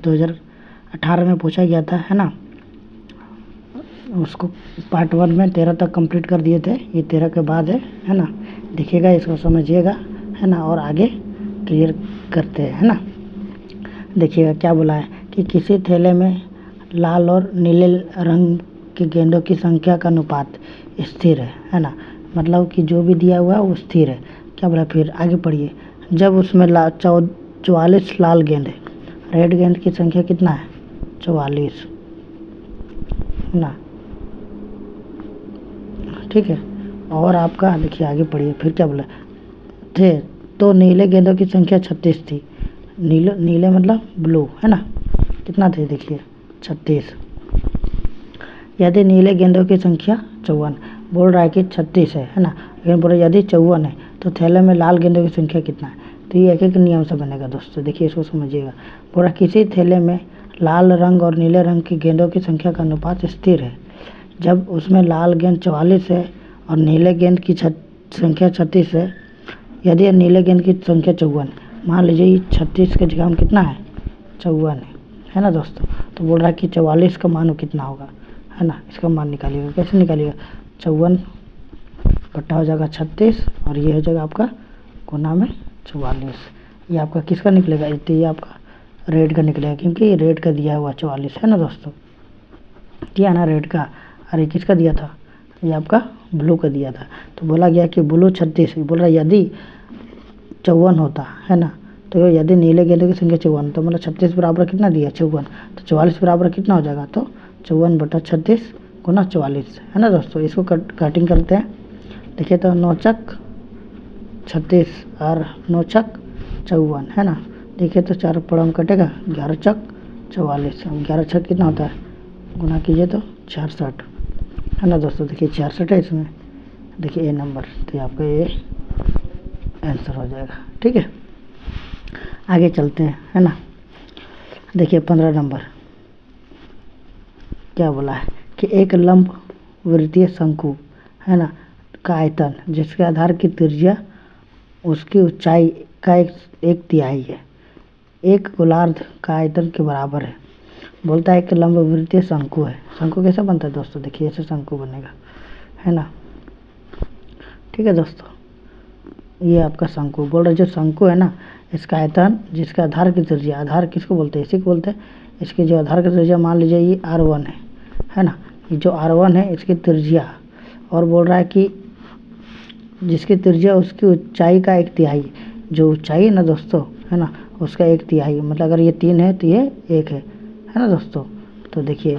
2018 में पूछा गया था, है ना। उसको पार्ट 1 में 13 तक कंप्लीट कर दिए थे, ये 13 के बाद है ना। देखिएगा, इसको समझिएगा, है ना, और आगे क्लियर करते हैं, है ना। देखिएगा क्या बोला है कि किसी थैले में लाल और नीले रंग के गेंदों की संख्या का अनुपात स्थिर है ना। मतलब कि जो भी दिया हुआ है वो स्थिर है। क्या बोला, फिर आगे पढ़िए। जब उसमें 44 लाल गेंद है, रेड गेंद की संख्या कितना है, 44, है ना। ठीक है, और आपका देखिए आगे पढ़िए, फिर क्या बोला थे, तो नीले गेंदों की संख्या 36 थी। नीले मतलब ब्लू, है ना। कितना थे, देखिए 36। यदि नीले गेंदों की संख्या 54, बोल रहा है कि 36 है ना, लेकिन बोल यदि 54 है तो थैले में लाल गेंदों की संख्या कितना है। तो ये एक एक नियम से बनेगा दोस्तों, देखिए इसको समझिएगा। बोल रहा किसी थैले में लाल रंग और नीले रंग की गेंदों की संख्या का अनुपात स्थिर है। जब उसमें लाल गेंद 44 है और नीले गेंद की संख्या 36 है। यदि नीले गेंद की संख्या 54, मान लीजिए 36 के जगह कितना है, 54 है ना दोस्तों। तो बोल रहा है कि 44 का मान कितना होगा, है ना। इसका मान निकालिएगा, कैसे निकालिएगा, 54 बट्टा हो जाएगा 36 और ये हो जाएगा आपका गुना में 44। ये आपका किसका निकलेगा, ये आपका रेड का निकलेगा, क्योंकि रेड का दिया हुआ 44 है ना दोस्तों, दिया ना रेड का। और ये किसका दिया था, ये आपका ब्लू का दिया था। तो बोला गया कि ब्लू 36, बोल रहा यदि 54 होता, है ना। तो यदि नीले गेंदों की संख्या 54, तो मतलब 36 बराबर कितना दिया, 54। तो 44 बराबर कितना हो जाएगा, तो 54 बटा 36 गुना 44, है ना दोस्तों। इसको कटिंग करते हैं। देखिए तो 9 चक 36 और 9 चक 54, है ना। देखिए तो 4 पड़ों कटेगा, 11 चक 44, 11 छक कितना होता है, गुना कीजिए तो 66, है ना दोस्तों। देखिए 66 है इसमें, देखिए ए नंबर, तो आपका ये आंसर हो जाएगा। ठीक है, आगे चलते हैं, है ना। देखिए 15 नंबर क्या बोला है कि एक लंब वृत्तीय शंकु, है ना, का आयतन जिसके आधार की त्रिज्या उसकी ऊंचाई का एक तिहाई है, एक गोलार्ध का आयतन के बराबर है। बोलता है कि लंब वृत्तीय शंकु है। शंकु कैसा बनता है दोस्तों, देखिए ऐसे शंकु बनेगा, है ना। ठीक है दोस्तों, ये आपका शंकु बोल रहा है। जो शंकु है ना, इसका आयतन जिसका आधार की त्रिज्या, आधार किसको बोलते हैं, इसी को बोलते हैं। इसकी जो आधार की त्रिज्या मान लीजिए ये R1 है ना। ये जो R1 है इसकी त्रिज्या, और बोल रहा है कि जिसकी त्रिज्या उसकी ऊंचाई का एक तिहाई, जो ऊंचाई है ना दोस्तों, है ना, उसका एक तिहाई। मतलब अगर ये 3 है तो ये 1 है ना दोस्तों। तो देखिए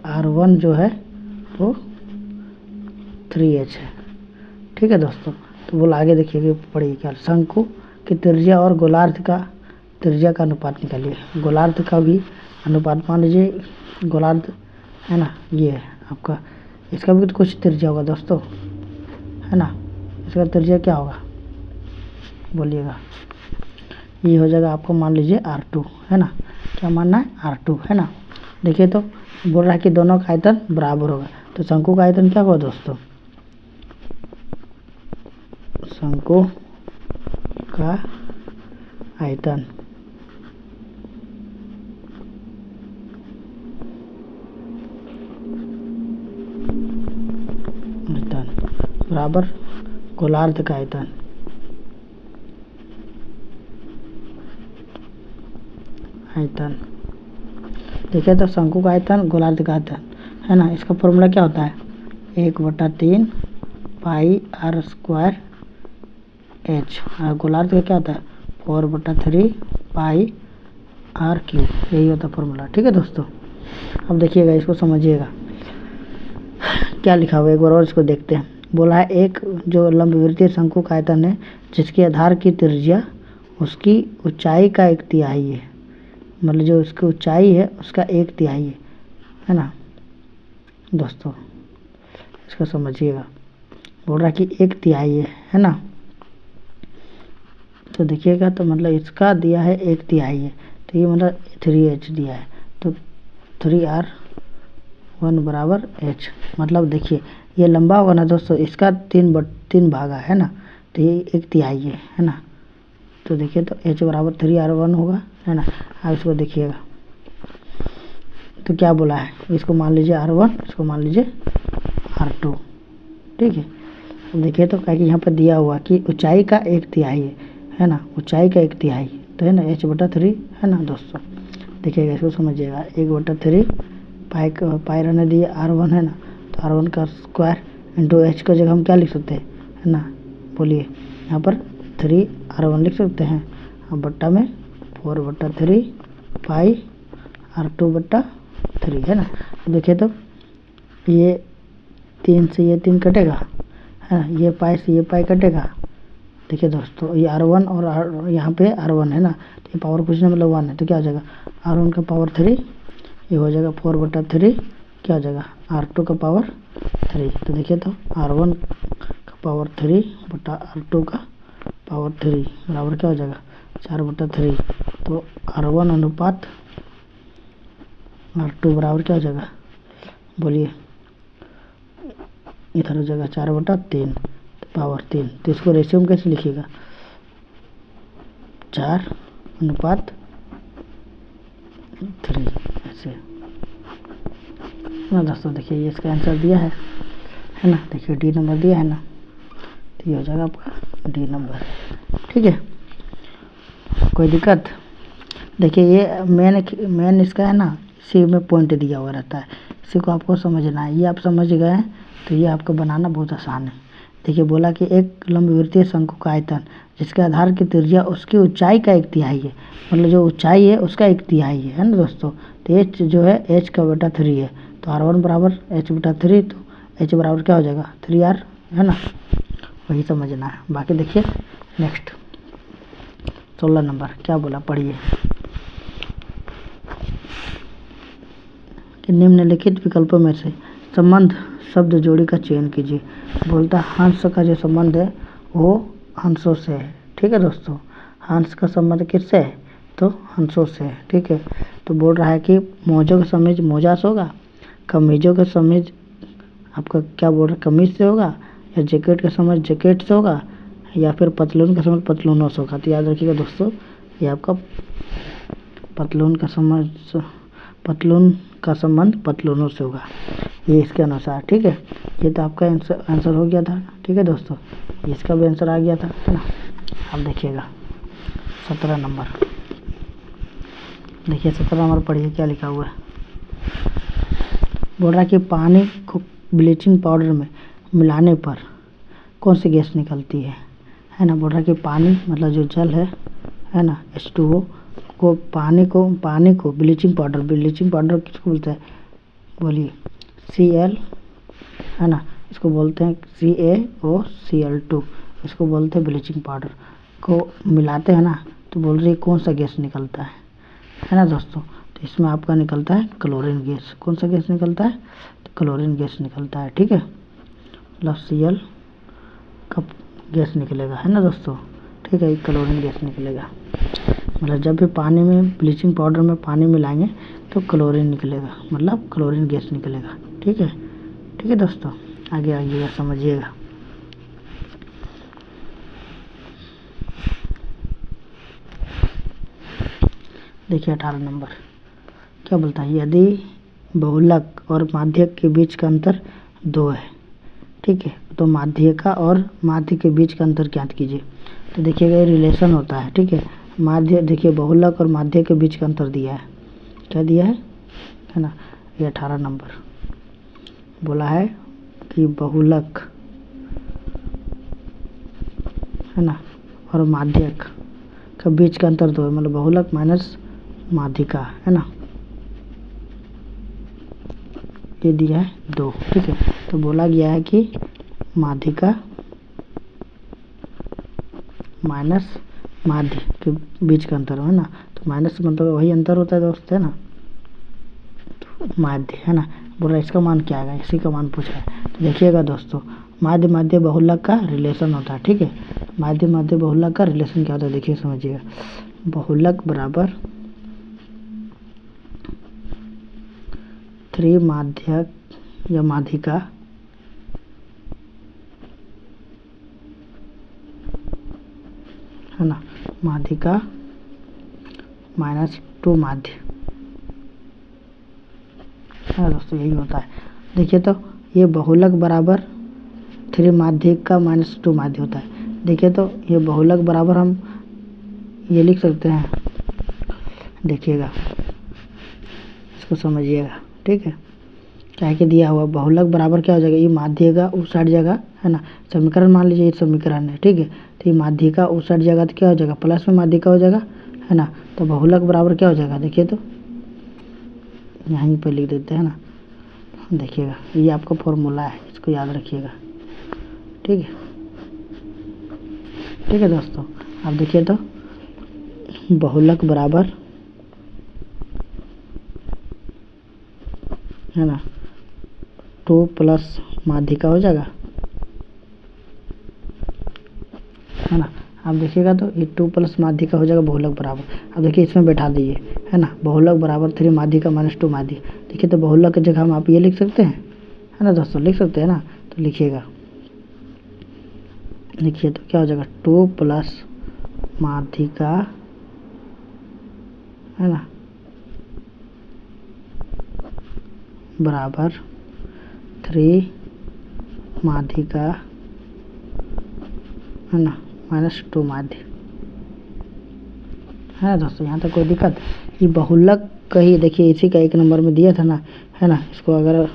R1 जो है वो 3H है। ठीक है दोस्तों, तो बोल आगे देखिए पढ़िए क्या, शंकु की त्रिज्या और गोलार्ध का त्रिज्या का अनुपात निकालिए। गोलार्ध का भी अनुपात मान लीजिए, गोलार्ध है ना, ये है आपका, इसका भी तो कुछ त्रिज्या होगा दोस्तों, है ना। इसका त्रिज्या क्या होगा बोलिएगा, ये हो जाएगा आपको मान लीजिए R2, है ना। क्या मानना है, R2, है ना। देखिए तो बोल रहा है कि दोनों का आयतन बराबर होगा। तो शंकु का आयतन क्या होगा दोस्तों, शंकु का आयतन बराबर गोलार्ध का आयतन, देखिए तो शंकु का आयतन गोलार्ध का आयतन, है ना। इसका फॉर्मूला क्या होता है, 1/3 पाई r² h, और गोलार्ध का क्या होता है 4/3 पाई r³, यही होता है फॉर्मूला। ठीक है दोस्तों, अब देखिएगा इसको समझिएगा क्या लिखा हुआ है, एक बार और इसको देखते हैं। बोला है एक जो लंबवृत्तीय शंकु का आयतन है जिसके आधार की त्रिज्या उसकी ऊंचाई का एक तिहाई है। मतलब जो उसकी ऊंचाई है उसका एक तिहाई है ना दोस्तों। इसको समझिएगा, बोल रहा है कि एक तिहाई है ना। तो देखिएगा तो मतलब इसका दिया है एक तिहाई है, तो ये मतलब 3H दिया है, तो 3R1 बराबर H। मतलब देखिए ये लंबा होगा ना दोस्तों, इसका 3 भागा है ना, तो ये एक तिहाई है ना। तो देखिए तो H बराबर 3R1 होगा, है ना। आप इसको देखिएगा तो क्या बोला है, इसको मान लीजिए R1, इसको मान लीजिए R2, ठीक है। अब देखिए तो क्या कि यहाँ पर दिया हुआ कि ऊंचाई का 1/3 है ना, ऊंचाई का 1/3 तो है ना H/3 है ना दोस्तों। देखिएगा इसको समझिएगा, 1/3 पाई रहने दिए R1 है ना, तो R1 का स्क्वायर इंटू H का जगह हम क्या लिख सकते हैं, है ना, बोलिए यहाँ पर 3R1 लिख सकते हैं। अब बट्टा में 4/3 पाई R2/3 है ना। देखिए तो ये 3 से ये 3 कटेगा, है ना, ये पाई से ये पाई कटेगा। देखिए दोस्तों ये R1 और यहाँ पे R1 है ना, तो ये पावर पूछने मतलब 1 है, तो क्या हो जाएगा R1 का पावर 3, ये हो जाएगा 4/3, क्या हो जाएगा R2 का पावर 3। तो देखिए तो R1 का पावर 3 बटा R2 का पावर 3 बराबर क्या हो जाएगा 4/3। तो R1 अनुपात R2 बराबर क्या हो जाएगा, बोलिए, इधर हो जाएगा 4/3 पावर 3। तो इसको रेशियो में कैसे लिखिएगा, 4/3 ऐसे ना दोस्तों। देखिए ये इसका आंसर दिया है ना, देखिए डी नंबर दिया है ना, तो ये हो जाएगा आपका डी नंबर, ठीक है। कोई दिक्कत, देखिए ये मेन इसका है ना, इसी में पॉइंट दिया हुआ रहता है, इसी को आपको समझना है। ये आप समझ गए हैं तो ये आपको बनाना बहुत आसान है। देखिए बोला कि एक लंबवृत्तीय शंकु का आयतन जिसके आधार की त्रिज्या उसकी ऊंचाई का 1/3 है, मतलब जो ऊंचाई है उसका 1/3 है ना दोस्तों। तो H जो है H का बटा 3 है, तो R1 बराबर H/3, तो H बराबर क्या हो जाएगा 3R, है ना, वही समझना है। बाकी देखिए नेक्स्ट 16 नंबर क्या बोला, पढ़िए कि निम्नलिखित विकल्पों में से संबंध शब्द जोड़ी का चयन कीजिए। बोलता हंस का जो संबंध है वो हंसों से है, ठीक है दोस्तों। हंस का संबंध किससे है, तो हंसों से है, ठीक है। तो बोल रहा है कि मौजों का समीज मोजा से होगा, कमीजों का समीज आपका क्या बोल रहा है कमीज से होगा, या जैकेट का समझ जैकेट से होगा, या फिर पतलून का समझ पतलूनों से होगा। तो याद रखिएगा दोस्तों, ये आपका पतलून का संबंध पतलूनों से होगा, ये इसके अनुसार, ठीक है। ये तो आपका आंसर हो गया था, ठीक है दोस्तों, इसका भी आंसर आ गया था, है ना। अब देखिएगा 17 नंबर, देखिए 17 नंबर पढ़िए क्या लिखा हुआ है। बोल रहा है कि पानी को ब्लीचिंग पाउडर में मिलाने पर कौन सी गैस निकलती है ना। बोल रहा है कि पानी मतलब जो जल है ना H2O को पानी को ब्लीचिंग पाउडर किसको बोलते हैं, बोलिए Cl, है ना, इसको बोलते हैं CaOCl2, इसको बोलते हैं ब्लीचिंग पाउडर को मिलाते हैं ना, तो बोल रही है कौन सा गैस निकलता है ना दोस्तों। तो इसमें आपका निकलता है क्लोरीन गैस। कौन सा गैस निकलता है, तो क्लोरीन गैस निकलता है, ठीक है, मतलब Cl का गैस निकलेगा, है ना दोस्तों, ठीक है, क्लोरीन गैस निकलेगा। मतलब जब भी पानी में ब्लीचिंग पाउडर में पानी मिलाएंगे तो क्लोरीन निकलेगा, मतलब क्लोरीन गैस निकलेगा, ठीक है दोस्तों। आगे आइएगा समझिएगा। देखिए 18 नंबर क्या बोलता है, यदि बहुलक और माध्यक के बीच का अंतर 2 है, ठीक है, तो माध्यिका और माध्य के बीच का अंतर ज्ञात कीजिए। तो देखिएगा ये रिलेशन होता है, ठीक है। माध्य देखिए बहुलक और माध्य के बीच का अंतर दिया है, क्या दिया है ना, ये 18 नंबर बोला है कि बहुलक, है ना, और माध्यक का बीच का अंतर 2 है, मतलब बहुलक माइनस माध्यिका, है ना, ये दिया है 2, ठीक है। तो बोला गया है कि माध्यिका माइनस माध्य के बीच का अंतर है ना, तो माइनस मतलब वही अंतर होता है दोस्त, है ना, तो माध्य, है ना। बोल रहा इसका मान क्या आएगा, इसी का मान पूछा है। तो देखिएगा दोस्तों, माध्य बहुलक का रिलेशन होता है, ठीक है। माध्य बहुलक का रिलेशन क्या होता है, देखिए समझिएगा। बहुलक बराबर 3 माध्यक या माध्यिका है ना माध्यिका -2 माध्य है दोस्तों, यही होता है। देखिए तो ये बहुलक बराबर 3 माध्यिका -2 माध्य होता है। देखिए तो ये बहुलक बराबर हम ये लिख सकते हैं, देखिएगा इसको समझिएगा, ठीक है। क्या है कि दिया हुआ बहुलक बराबर क्या हो जाएगा, ये माध्यिका उस साइड जगह है ना, समीकरण मान लीजिए ये समीकरण है, ठीक है। तो ये माध्यिका उस साइड जगह तो क्या हो जाएगा, प्लस में माध्यिका हो जाएगा, है ना। तो बहुलक बराबर क्या हो जाएगा, देखिए तो यहीं पर लिख देते हैं ना, देखिएगा ये आपका फॉर्मूला है, इसको याद रखिएगा, ठीक है। ठीक है दोस्तों, अब देखिए तो बहुलक बराबर है ना 2 प्लस माध्यिका हो जाएगा, है ना। आप देखिएगा तो ये 2 प्लस माध्यिका हो जाएगा बहुलक बराबर। अब देखिए इसमें बैठा दीजिए, है ना, बहुलक बराबर 3 माध्यिका -2 माध्य। देखिए तो बहुलक की जगह हम आप ये लिख सकते हैं, है ना दोस्तों, लिख सकते हैं ना। तो लिखिएगा, लिखिए तो क्या हो जाएगा 2 प्लस माध्यिका, है ना, बराबर 3 माध्यिका, है ना, -2 माध्य, है ना दोस्तों। यहाँ तक कोई दिक्कत, ये बहुलक का ही देखिए इसी का 1 नंबर में दिया था ना, है ना। इसको अगर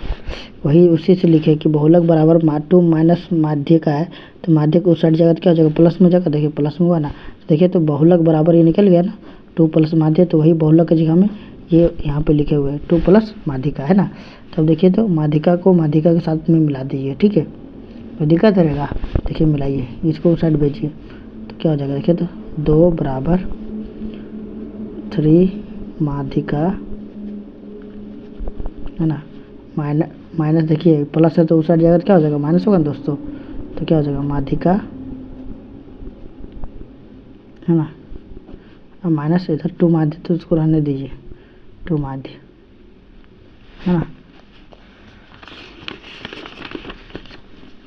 वही उसी से लिखे कि बहुलक बराबर 2 माइनस माध्य का है, तो माध्य को उस साइड जगह क्या हो जाएगा, प्लस में जाएगा, देखिए प्लस में हुआ ना। देखिए तो बहुलक बराबर ये निकल गया ना 2 प्लस माध्य, तो वही बहुलक की जगह में ये यहाँ पे लिखे हुए हैं 2 प्लस माध्यिका, है ना। तब देखिए तो माध्यिका को माध्यिका के साथ में मिला दीजिए, ठीक है। तो दिक्कत रहेगा, देखिए मिलाइए, इसको उस साइड भेजिए, तो क्या हो जाएगा, देखिए तो 2 बराबर 3 माध्यिका, है ना, माइनस देखिए प्लस है तो उस साइड जाएगा तो क्या हो जाएगा, माइनस होगा ना दोस्तों। तो क्या हो जाएगा माध्यिका, है ना, अब माइनस इधर 2 माध्य तो उसको रहने दीजिए 2 माध्य, है ना,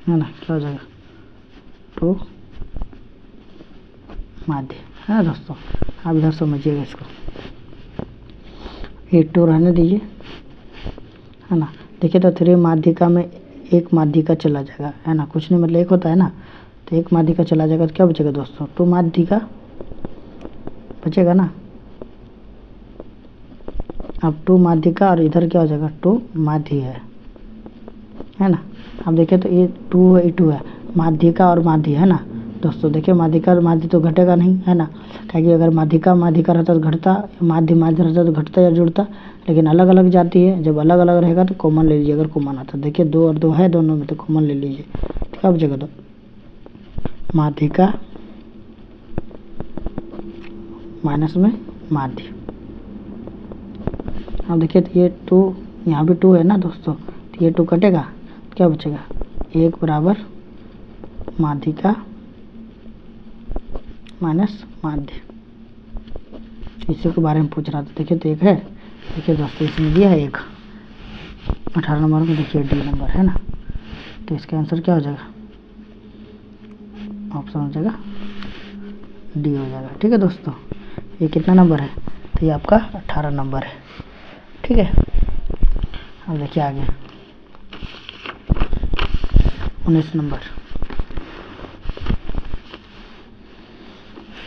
है ना। क्या हो जाएगा 2 माध्य, है ना दोस्तों। आप इधर समझिएगा इसको, ये 2 रहने दीजिए, है ना। देखिए तो 3 माध्यिका में 1 माध्यिका चला जाएगा, है ना, कुछ नहीं मतलब 1 होता है ना, तो 1 माध्यिका चला जाएगा तो क्या बचेगा दोस्तों, 2 माध्यिका बचेगा ना। अब 2 माध्यिका और इधर क्या हो जाएगा 2 माध्य है ना। अब देखिए तो ये 2 है, ये 2 है, माध्यिका और माध्य, है ना दोस्तों। देखिए माध्यिका और माध्य तो घटेगा नहीं, है ना, क्योंकि अगर माध्यिका माध्यिका रहता तो घटता, माध्य माध्य रहता तो घटता या जुड़ता, लेकिन अलग अलग जाती है। जब अलग अलग रहेगा तो कॉमन ले लीजिए, अगर कॉमन आता देखिए 2 और 2 है दोनों में, तो कॉमन ले लीजिए, ठीक है। अब जगह दो माध्यिका माइनस में माध्य। अब देखिए तो ये 2 यहाँ भी 2 है ना दोस्तों, तो ये 2 कटेगा, क्या बचेगा 1 बराबर माध्यिका माइनस माध्य। इसी के बारे में पूछ रहा था, देखिए तो 1 है, देखिए दोस्तों इसमें दिया है 1, 18 नंबर में देखिए डी नंबर, है ना। तो इसका आंसर क्या हो जाएगा, ऑप्शन हो जाएगा डी हो जाएगा, ठीक है दोस्तों। ये कितना नंबर है, तो ये आपका 18 नंबर है, ठीक है। अब देखिए आगे 19 नंबर,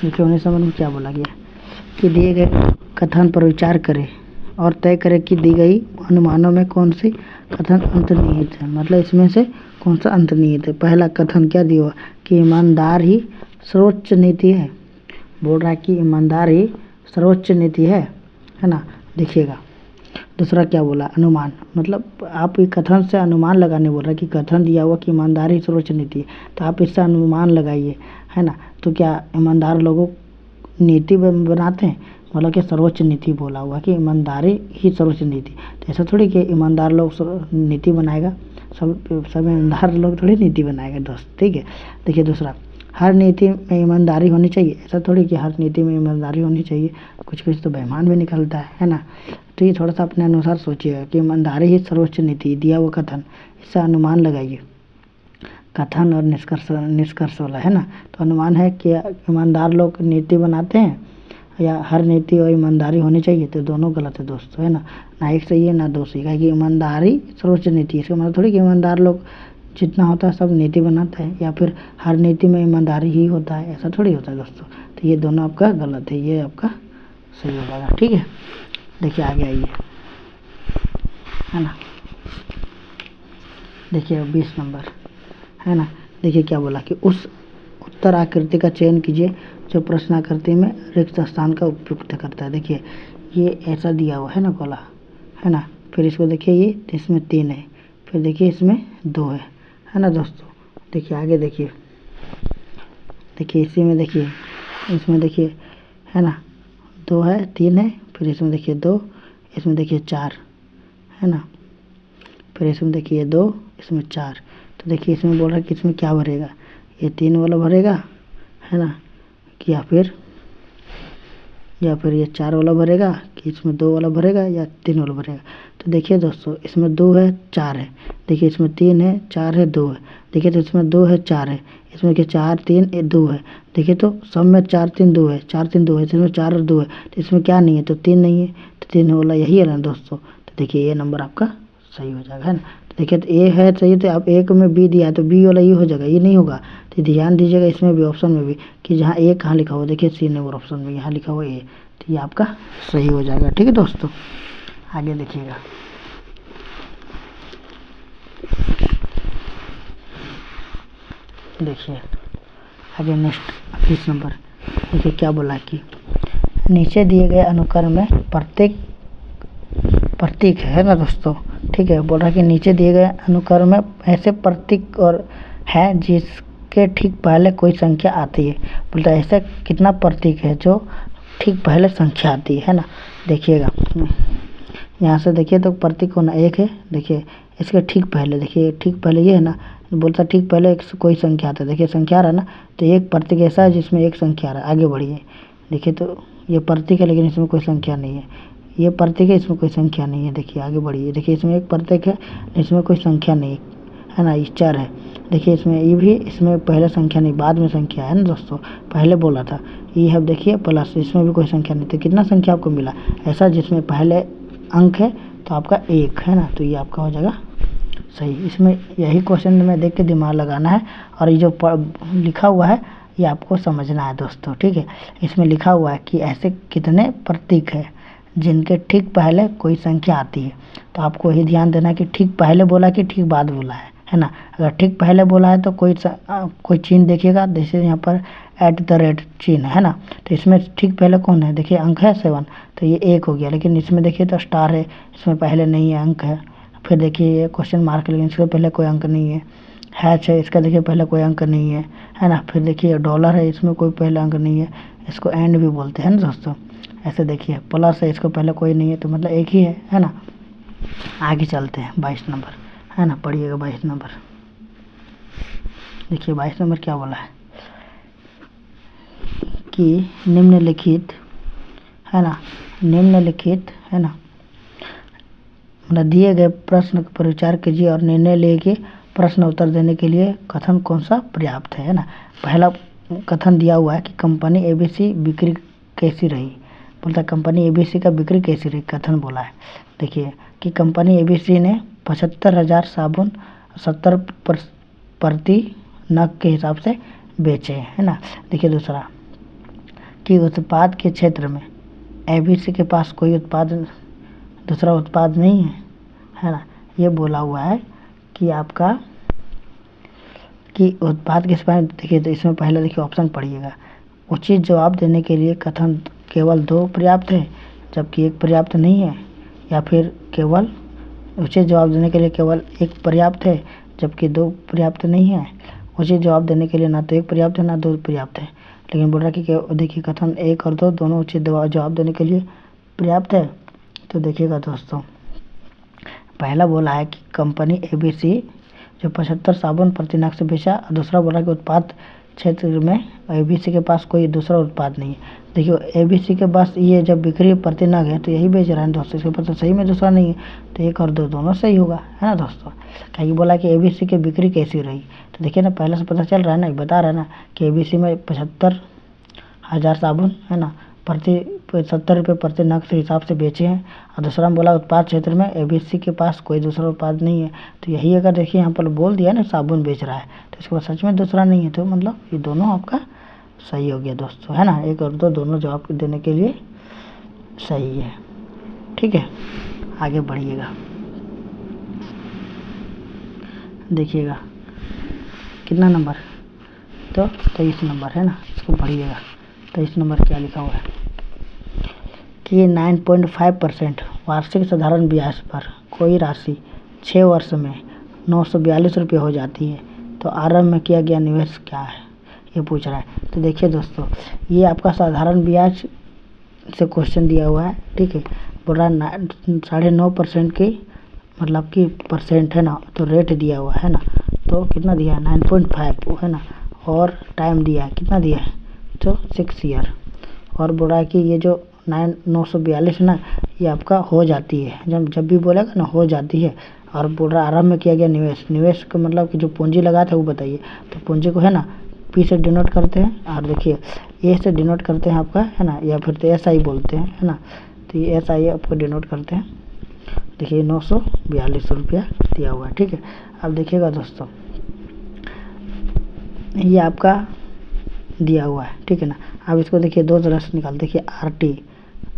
देखिए 19 नंबर में क्या बोला गया कि दिए गए कथन पर विचार करें और तय करें कि दी गई अनुमानों में कौन सी कथन अंतर्निहित है, मतलब इसमें से कौन सा अंतर्निहित है। पहला कथन क्या दिया हुआ कि ईमानदार ही सर्वोच्च नीति है, बोल रहा है कि ईमानदार ही सर्वोच्च नीति है ना। देखिएगा दूसरा क्या बोला, अनुमान, मतलब आप ये कथन से अनुमान लगाने बोल रहा है कि कथन दिया हुआ कि ईमानदारी सर्वोच्च नीति है, तो आप इससे अनुमान लगाइए, है ना। तो क्या ईमानदार लोगों नीति बनाते हैं, मतलब कि सर्वोच्च नीति बोला हुआ कि ईमानदारी ही सर्वोच्च नीति, तो ऐसा थोड़ी कि ईमानदार लोग नीति बनाएगा, सब ईमानदार लोग थोड़ी नीति बनाएगा दोस्त, ठीक है। देखिए दूसरा, हर नीति में ईमानदारी होनी चाहिए, ऐसा थोड़ी कि हर नीति में ईमानदारी होनी चाहिए, कुछ कुछ तो बेईमान भी निकलता है ना। तो ये थोड़ा सा अपने अनुसार सोचिएगा कि ईमानदारी ही सर्वोच्च नीति, दिया हुआ कथन, इससे अनुमान लगाइए। कथन और निष्कर्ष वाला है ना। तो अनुमान है कि ईमानदार लोग नीति बनाते हैं या हर नीति और ईमानदारी होनी चाहिए, तो दोनों गलत है दोस्तों, है ना एक सही है ना दो सही। कहेगी ईमानदारी सर्वोच्च नीति, इसका मतलब थोड़ी कि ईमानदार लोग जितना होता है सब नीति बनाते हैं या फिर हर नीति में ईमानदारी ही होता है, ऐसा थोड़ी होता है दोस्तों। तो ये दोनों आपका गलत है, ये आपका सही हो जाएगा। ठीक है, देखिए आगे आइए, है ना। देखिए 20 नंबर, है ना। देखिए क्या बोला कि उस उत्तर आकृति का चयन कीजिए जो प्रश्न आकृति में रिक्त स्थान का उपयुक्त करता है। देखिए ये ऐसा दिया हुआ है ना गोला, है ना। फिर इसको देखिए ये इसमें 3 है, फिर देखिए इसमें 2 है ना दोस्तों। देखिए आगे देखिए इसी में देखिए इसमें देखिए, है ना 2 है 3 है, फिर इसमें देखिए 2, इसमें देखिए 4, है ना। फिर इसमें देखिए 2, इसमें 4। तो देखिए इसमें बोल रहा है कि इसमें क्या भरेगा, ये 3 वाला भरेगा, है ना, कि या फिर ये 4 वाला भरेगा, कि इसमें 2 वाला भरेगा या 3 वाला भरेगा। तो देखिए दोस्तों इसमें 2 है 4 है, देखिए इसमें 3 है 4 है 2 है, देखिए तो इसमें 2 है 4 है, इसमें देखिए 4 3 2 है, देखिए तो सब में 4 3 2 है, 4 3 2 है, इसमें 4 और 2 है, तो इसमें क्या नहीं है, तो 3 नहीं है, तो 3 वाला यही है ना दोस्तों। तो देखिए ये नंबर आपका सही हो जाएगा, है ना। तो देखिए तो ए है सही, तो आप एक में बी दिया है तो बी वाला ये हो जाएगा, ये नहीं होगा। तो ध्यान दीजिएगा इसमें भी ऑप्शन में भी कि जहाँ ए कहाँ लिखा हुआ, देखिए सी नंबर ऑप्शन में यहाँ लिखा हुआ ए, तो ये आपका सही हो जाएगा। ठीक है दोस्तों, आगे देखिएगा, देखिए आगे नेक्स्ट 20 नंबर। देखिए क्या बोला कि नीचे दिए गए अनुक्रम में प्रतीक है ना दोस्तों। ठीक है, बोल रहा है कि नीचे दिए गए अनुक्रम में ऐसे प्रतीक और है जिसके ठीक पहले कोई संख्या आती है। बोलता है ऐसा कितना प्रतीक है जो ठीक पहले संख्या आती है ना। देखिएगा यहाँ से देखिए तो प्रतीक होना 1 है, देखिए इसके ठीक पहले, देखिए ठीक पहले ये है ना, बोलता ठीक पहले कोई संख्या आता है, देखिए संख्या आ रहा है ना, तो एक प्रतीक ऐसा है जिसमें एक संख्या आ रहा है, आगे बढ़िए। देखिए तो ये प्रतीक है लेकिन इसमें कोई संख्या नहीं है, ये प्रतीक है इसमें कोई संख्या नहीं है, देखिए आगे बढ़िए। देखिए इसमें एक प्रतीक है इसमें कोई संख्या नहीं है ना, ये 4 है। देखिए इसमें ये भी, इसमें पहले संख्या नहीं बाद में संख्या है ना दोस्तों, पहले बोला था ये है, देखिए प्लस, इसमें भी कोई संख्या नहीं। तो कितना संख्या आपको मिला ऐसा जिसमें पहले अंक है, तो आपका 1 है ना, तो ये आपका हो जाएगा सही। इसमें यही क्वेश्चन में देख के दिमाग लगाना है, और ये जो लिखा हुआ है ये आपको समझना है दोस्तों। ठीक है, इसमें लिखा हुआ है कि ऐसे कितने प्रतीक है जिनके ठीक पहले कोई संख्या आती है। तो आपको यही ध्यान देना है कि ठीक पहले बोला कि ठीक बाद बोला है ना। अगर ठीक पहले बोला है तो कोई चिन्ह देखिएगा, जैसे यहाँ पर @ चिन्ह है ना, तो इसमें ठीक पहले कौन है, देखिए अंक है 7, तो ये 1 हो गया। लेकिन इसमें देखिए तो स्टार है, इसमें पहले नहीं है, अंक है। फिर देखिए ये क्वेश्चन मार्क, लेकिन इसके पहले कोई अंक नहीं है। हैच है, इसका देखिए पहले कोई अंक नहीं है ना। फिर देखिए डॉलर है, इसमें कोई पहले अंक नहीं है, इसको एंड भी बोलते हैं ना दोस्तों। ऐसे देखिए प्लस है, इसको पहले कोई नहीं है, तो मतलब एक ही है ना। आगे चलते हैं 22 नंबर, है ना, पढ़िएगा 22 नंबर। देखिए 22 नंबर क्या बोला है कि निम्नलिखित है ना, मतलब दिए गए प्रश्न पर विचार कीजिए और निर्णय लेके प्रश्न उत्तर देने के लिए कथन कौन सा पर्याप्त है ना। पहला कथन दिया हुआ है कि कंपनी ABC बिक्री कैसी रही। बोलता है कंपनी ABC का बिक्री कैसी रही, कथन बोला है। देखिए कि कंपनी ABC ने 75,000 साबुन 70 प्रति नग के हिसाब से बेचे, है ना। देखिए दूसरा कि उत्पाद के क्षेत्र में ABC के पास कोई दूसरा उत्पाद नहीं है ना। ये बोला हुआ है कि आपका कि उत्पाद के बारे में। देखिए तो इसमें पहले देखिए ऑप्शन पढ़िएगा। उचित जवाब देने के लिए कथन केवल 2 पर्याप्त है जबकि 1 पर्याप्त नहीं है, या फिर केवल उचित जवाब देने के लिए केवल 1 पर्याप्त है जबकि 2 पर्याप्त नहीं है। उचित जवाब देने के लिए ना तो 1 पर्याप्त है ना 2 पर्याप्त है। लेकिन बोल रहा है कि देखिए कथन 1 और 2 दोनों उचित जवाब देने के लिए पर्याप्त है। तो देखिएगा दोस्तों, पहला बोला है कि कंपनी ABC जो 75 साबुन प्रति नग से बेचा, दूसरा बोला कि उत्पाद क्षेत्र में एबीसी के पास कोई दूसरा उत्पाद नहीं है। देखिए एबीसी के पास ये जब बिक्री प्रति नग है तो यही बेच रहा है दोस्तों, इसके पास तो सही में दूसरा नहीं है, तो 1 और 2 दोनों सही होगा, है ना दोस्तों। कहीं बोला कि एबीसी की बिक्री कैसी रही, तो देखिए ना पहले से पता चल रहा है ना, बता रहा है ना कि एबीसी में 75,000 साबुन, है ना, प्रति 70 रुपये प्रति नग के हिसाब से बेचे हैं। और दूसरा में बोला उत्पाद क्षेत्र में एबीसी के पास कोई दूसरा उत्पाद नहीं है, तो यही अगर देखिए यहाँ पर बोल दिया ना साबुन बेच रहा है, तो इसके बाद सच में दूसरा नहीं है, तो मतलब ये दोनों आपका सही हो गया दोस्तों, है ना। 1 और 2 दोनों जवाब देने के लिए सही है। ठीक है, आगे बढ़िएगा, देखिएगा कितना नंबर, तो 23 नंबर, है ना। इसको पढ़िएगा 23 नंबर क्या लिखा हुआ है कि 9.5% वार्षिक साधारण ब्याज पर कोई राशि 6 वर्ष में 942 रुपये हो जाती है, तो आरंभ में किया गया निवेश क्या है, ये पूछ रहा है। तो देखिए दोस्तों, ये आपका साधारण ब्याज से क्वेश्चन दिया हुआ है, ठीक है। बोल रहा है 9.5% की मतलब कि परसेंट, है ना, तो रेट दिया हुआ है ना, तो कितना दिया है 9.5, है ना, और टाइम दिया है, कितना दिया है, तो 6 ईयर। और बोल रहा है कि ये जो 942 ना, ये आपका हो जाती है, जब भी बोलेगा ना हो जाती है। और बोल रहा है आरंभ में किया गया निवेश, निवेश का मतलब कि जो पूंजी लगा था वो बताइए, तो पूंजी को है ना पी से डिनोट करते हैं, और देखिए ए से डिनोट करते हैं आपका, है ना, या फिर तो SI बोलते हैं, है ना, तो ये SI आपको डिनोट करते हैं। देखिए 942 रुपया दिया हुआ है, ठीक है। अब देखिएगा दोस्तों, ये आपका दिया हुआ है, ठीक है ना। अब इसको देखिए 2 तरह से निकाल, देखिए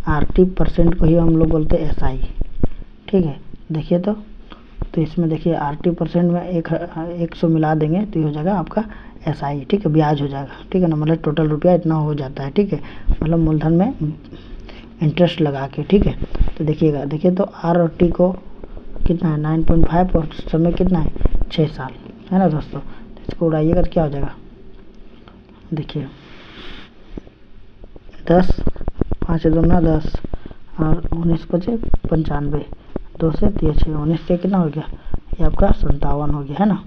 आरटी परसेंट को ही हम लोग बोलते हैं SI, ठीक है। देखिए तो इसमें देखिए आरटी परसेंट में 100 मिला देंगे तो ये हो जाएगा आपका SI, ठीक है, ब्याज हो जाएगा, ठीक है ना, मतलब टोटल रुपया इतना हो जाता है, ठीक है, मतलब मूलधन में इंटरेस्ट लगा के, ठीक है। तो देखिएगा, देखिए तो आर और टी को कितना है 9.5 और समय कितना है 6 साल, है ना दोस्तों। तो इसको उड़ाइएगा तो क्या हो जाएगा, देखिए 10, 5 दूना 10 और 19 बचे 95, 2 से 3 6 19 से कितना हो गया, ये आपका 57 हो गया, है ना,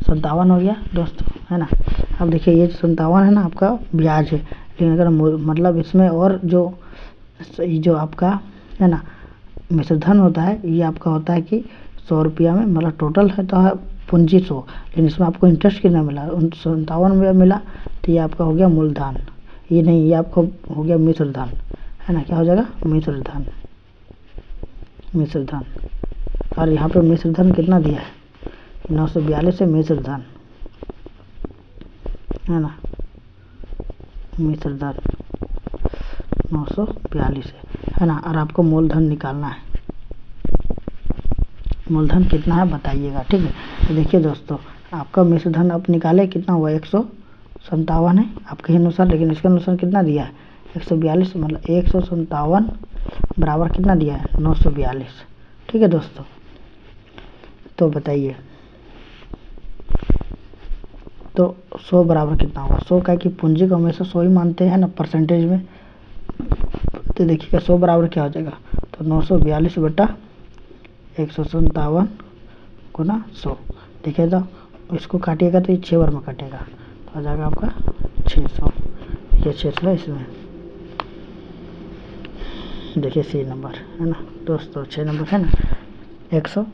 57 हो गया दोस्तों, है ना। अब देखिए ये 57 है ना आपका ब्याज है, लेकिन अगर मतलब इसमें और जो आपका है ना मिश्रधन होता है, ये आपका होता है कि 100 रुपया में, मतलब टोटल है तो है पूंजी 100, लेकिन इसमें आपको इंटरेस्ट कितना मिला 57 में मिला, तो ये आपका हो गया मूलधन, ये नहीं, ये आपको हो गया मिश्रधन, है ना, क्या हो जाएगा मिश्रधन। और यहाँ पे मिश्रधन कितना दिया है 942 है मिश्रधन, है ना, मिश्रधन 942 है ना। और आपको मूलधन निकालना है, मूलधन कितना है बताइएगा, ठीक है। तो देखिए दोस्तों, आपका मिश्रधन आप निकाले कितना हुआ 157 है आपके अनुसार, लेकिन इसके अनुसार कितना दिया है 142, मतलब 157 बराबर कितना दिया है 942, ठीक है दोस्तों। तो बताइए तो 100 बराबर कितना होगा, 100 का कि पूंजी को हमेशा 100 ही मानते हैं ना परसेंटेज में, तो देखिएगा 100 बराबर क्या हो जाएगा, तो 942 बटा 157 गुना 100, देखिए तो इसको काटिएगा तो ये 6 बार में कटेगा, तो आ जाएगा आपका 600, ये 600 इसमें, देखिए सी नंबर, है ना दोस्तों, 6 नंबर है ना 100।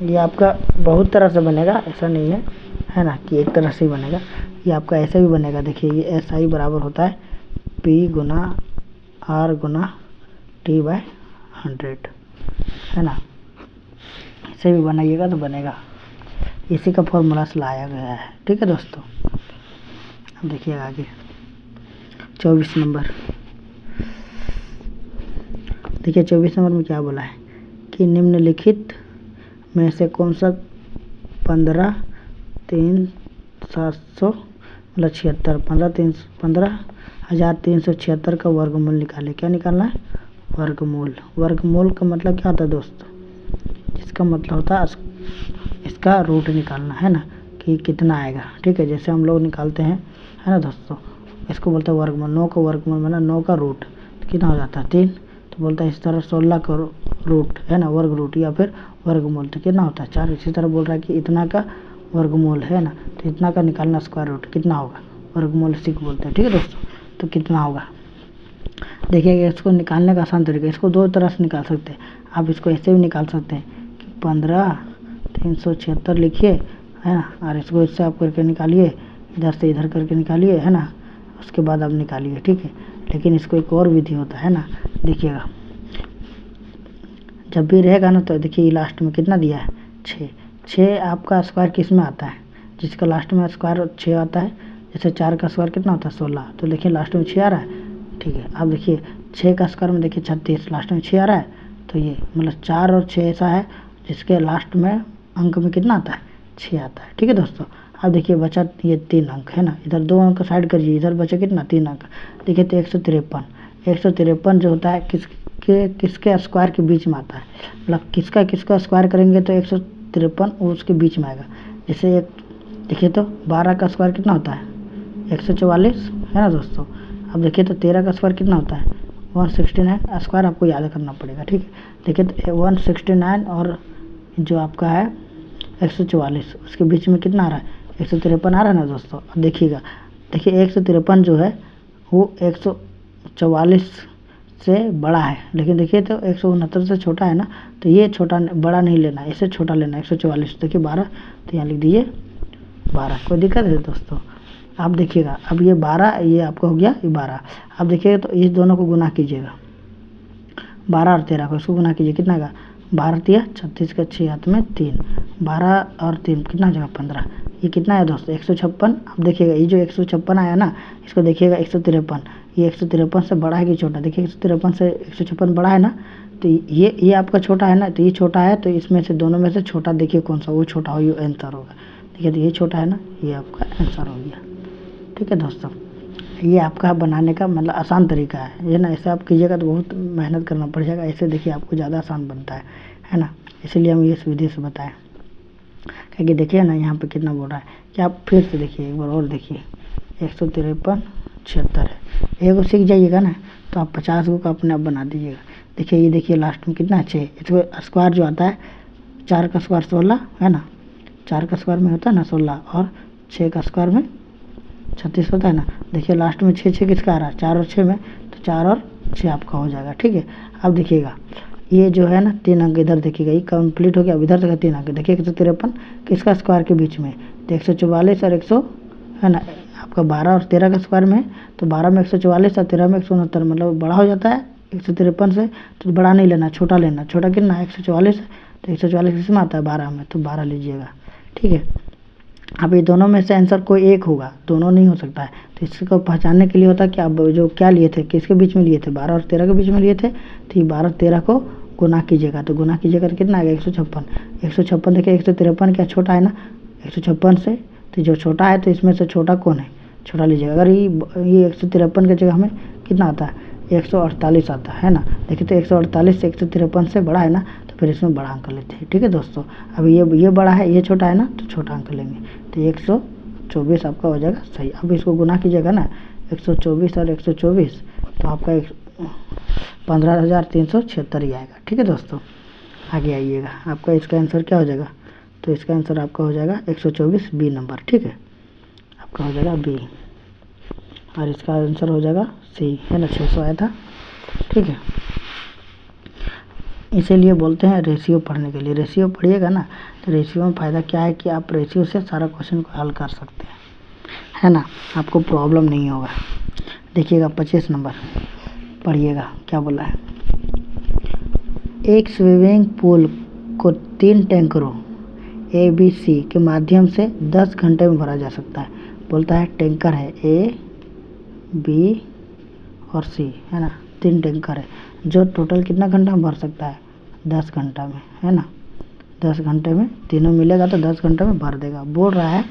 ये आपका बहुत तरह से बनेगा, ऐसा नहीं है ना कि एक तरह से ही बनेगा, ये आपका ऐसे भी बनेगा। देखिए ये SI बराबर होता है P गुना R गुना T/100, है ना, ऐसे भी बनाइएगा तो बनेगा, इसी का फॉर्मूला से लाया गया है, ठीक है दोस्तों। अब देखिएगा आगे 24 नंबर, देखिए 24 नंबर में क्या बोला है कि निम्नलिखित में से कौन सा 15,376 का वर्गमूल निकाले, क्या निकालना है वर्गमूल। वर्गमूल का मतलब क्या होता है दोस्तों, इसका मतलब होता है इसका रूट निकालना, है ना, कि कितना आएगा, ठीक है, जैसे हम लोग निकालते हैं, है ना दोस्तों, इसको बोलते हैं वर्गमूल। 9 का वर्गमूल मतलब 9 का रूट, तो कितना हो जाता है 3, तो बोलता है इस तरह 16 का रूट, है ना, वर्ग रूट या फिर वर्गमूल, तो कितना होता है 4। इसी तरह बोल रहा है कि इतना का वर्गमूल है ना, तो इतना का निकालना स्क्वायर रूट कितना होगा, वर्गमूल इसी को बोलते हैं। ठीक है दोस्तों, तो कितना होगा देखिएगा। इसको निकालने का आसान तरीका, इसको दो तरह से निकाल सकते हैं। आप इसको ऐसे भी निकाल सकते हैं कि 15,376 लिखिए, है ना, और इसको इससे आप करके निकालिए, इधर से इधर करके निकालिए, है ना, उसके बाद आप निकालिए। ठीक है, लेकिन इसको एक और विधि होता है ना, देखिएगा जब भी रहेगा ना, तो देखिए लास्ट में कितना दिया है 6। 6 आपका स्क्वायर किस में आता है, जिसका लास्ट में स्क्वायर 6 आता है। जैसे 4 का स्क्वायर कितना होता है 16, तो देखिए लास्ट में 6 आ रहा है। ठीक है, अब देखिए 6 का स्क्वायर में देखिए 36, लास्ट में 6 आ रहा है, तो ये मतलब 4 और 6 ऐसा है जिसके लास्ट में अंक में कितना आता है 6 आता है। ठीक है दोस्तों, अब देखिए बचा ये 3 अंक है ना, इधर 2 अंक साइड करिए, इधर बचा कितना 3 अंक। देखिए तो 153 जो होता है किसके स्क्वायर के बीच में आता है, मतलब किसका स्क्वायर करेंगे तो 153 उसके बीच में आएगा। जैसे एक देखिए तो 12 का स्क्वायर कितना होता है 144 है ना दोस्तों। अब देखिए तो 13 का स्क्वायर कितना होता है 169, स्क्वायर आपको याद करना पड़ेगा। ठीक है, देखिए तो 169 और जो आपका है 144 उसके बीच में कितना आ रहा है 153 आ रहा है ना दोस्तों। अब देखिएगा, देखिए 153 जो है वो 144 से बड़ा है, लेकिन देखिए तो 169 से छोटा है ना, तो ये छोटा बड़ा नहीं लेना है, इसे छोटा लेना है 144। देखिए 12, तो यहाँ लिख दीजिए 12, कोई दिक्कत है दोस्तों। आप देखिएगा अब ये 12 ये आपका हो गया ये 12। अब देखिएगा तो इस दोनों को गुना कीजिएगा, 12 और 13 को इसको गुना कीजिए, कितना का 12 तिया 36 का 6 हाथ में 3, 12 और 3 कितना जगह 15, ये कितना है दोस्तों 156। अब देखिएगा ये जो 156 आया ना, इसको देखिएगा 153, ये 153 से बड़ा है कि छोटा, देखिए 153 से 156 बड़ा है ना, तो ये आपका छोटा है ना, तो ये छोटा है, तो इसमें से दोनों में से छोटा देखिए कौन सा वो छोटा हो, ये आंसर होगा। देखिए तो ये छोटा है ना, ये आपका आंसर हो गया। ठीक है दोस्तों, ये आपका बनाने का मतलब आसान तरीका है, ये ना ऐसे आप कीजिएगा तो बहुत मेहनत करना पड़ जाएगा, ऐसे देखिए आपको ज़्यादा आसान बनता है ना, इसलिए हम इस विधि से बताएं। क्योंकि देखिए ना यहाँ पे कितना बोल रहा है कि आप फिर से देखिए एक बार और देखिए 153 76 है, एक सीख जाइएगा ना तो आप 50 को अपने आप बना दीजिएगा। देखिए ये देखिए लास्ट में कितना 6, इसको स्क्वायर जो आता है 4 का स्क्वायर 16 है ना, 4 का स्क्वायर में होता है ना 16 और 6 का स्क्वायर में 36 होता है ना। देखिए लास्ट में 6 किसका आ रहा है 4 और 6 में, तो 4 और 6 आपका हो जाएगा। ठीक है, अब देखिएगा ये जो है ना 3 अंक इधर देखिएगा, ये कंप्लीट हो गया। अब इधर तक 3 अंक देखिए 153 किसका स्क्वायर के बीच में, तो 144 और 100 है ना, आपका 12 और 13 का स्क्वायर में, तो 12 में 144 और 13 में 169, मतलब बड़ा हो जाता है 153 से, तो बड़ा नहीं लेना छोटा लेना। छोटा कितना 144 है, तो 144 किस में आता है 12 में, तो 12 लीजिएगा। ठीक है, अब ये दोनों में से आंसर कोई एक होगा, दोनों नहीं हो सकता है, तो इसको पहचानने के लिए होता है कि आप जो क्या लिए थे किसके बीच में लिए थे 12 और 13 के बीच में लिए थे, तो ये 12 13 को गुना कीजिएगा, तो गुना कीजिएगा तो कितना आएगा 156। 156 देखिए 153 क्या छोटा है ना 156 से, तो जो छोटा है तो इसमें से छोटा कौन है छोटा लीजिएगा। अगर ये 153 की जगह हमें कितना आता है 148 आता है ना, देखिए तो 148 से 153 से बड़ा है ना, तो फिर इसमें बड़ा अंक लेते हैं। ठीक है दोस्तों, अब ये बड़ा है ये छोटा है ना, तो छोटा अंक लेंगे, तो 124 आपका हो जाएगा सही। अब इसको गुना कीजिएगा ना 124 और 124, तो आपका 15,376 ही आएगा। ठीक है दोस्तों, आगे आइएगा, आपका इसका आंसर क्या हो जाएगा, तो इसका आंसर आपका हो जाएगा 124 बी नंबर। ठीक है, आपका हो जाएगा बी, और इसका आंसर हो जाएगा सी है ना, 600 आया था। ठीक है, इसीलिए बोलते हैं रेशियो पढ़ने के लिए, रेशियो पढ़िएगा ना, तो रेशियो में फ़ायदा क्या है कि आप रेशियो से सारा क्वेश्चन को हल कर सकते हैं, है ना, आपको प्रॉब्लम नहीं होगा। देखिएगा 25 नंबर पढ़िएगा क्या बोला है, एक स्विमिंग पूल को 3 टैंकरों ए बी सी के माध्यम से 10 घंटे में भरा जा सकता है। बोलता है टैंकर है ए बी और सी है ना, 3 टैंकर है, जो टोटल कितना घंटा में भर सकता है 10 घंटा में, है ना, 10 घंटे में तीनों मिलेगा तो 10 घंटे में भर देगा। बोल रहा है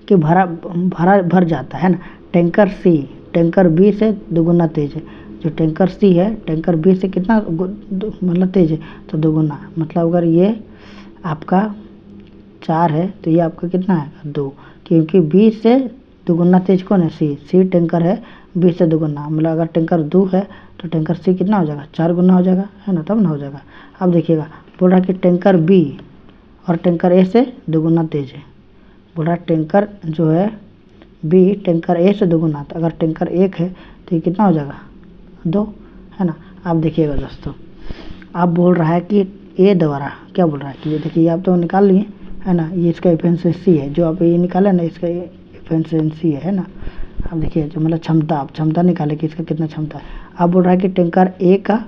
कि भर जाता है ना, टैंकर बी से दोगुना तेज है, जो टैंकर सी है टैंकर बी से कितना मतलब तेज है, तो दोगुना, मतलब अगर ये आपका 4 है तो ये आपका कितना है 2, क्योंकि बी से दोगुना तेज कौन है सी टैंकर है बी से दोगुना, मतलब अगर टैंकर 2 है तो टैंकर सी कितना हो जाएगा 4 गुना हो जाएगा, है ना, तब ना हो जाएगा। अब देखिएगा बोल रहा है कि टैंकर बी और टैंकर ए से दोगुना तेज है। बोल रहा है टैंकर जो है बी टैंकर ए से दोगुना, तो अगर टैंकर 1 है तो ये कितना हो जाएगा 2, है ना। आप देखिएगा दोस्तों, आप बोल रहा है कि ए द्वारा क्या बोल रहा है कि ये देखिए आप तो निकाल लिए, है ना, ये इसका एफिशिएंसी है जो आप ये निकाले ना, इसका एफिशिएंसी है ना। अब देखिए जो मतलब क्षमता, आप क्षमता निकाले कि इसका कितना क्षमता है। आप बोल रहा है कि टैंकर ए का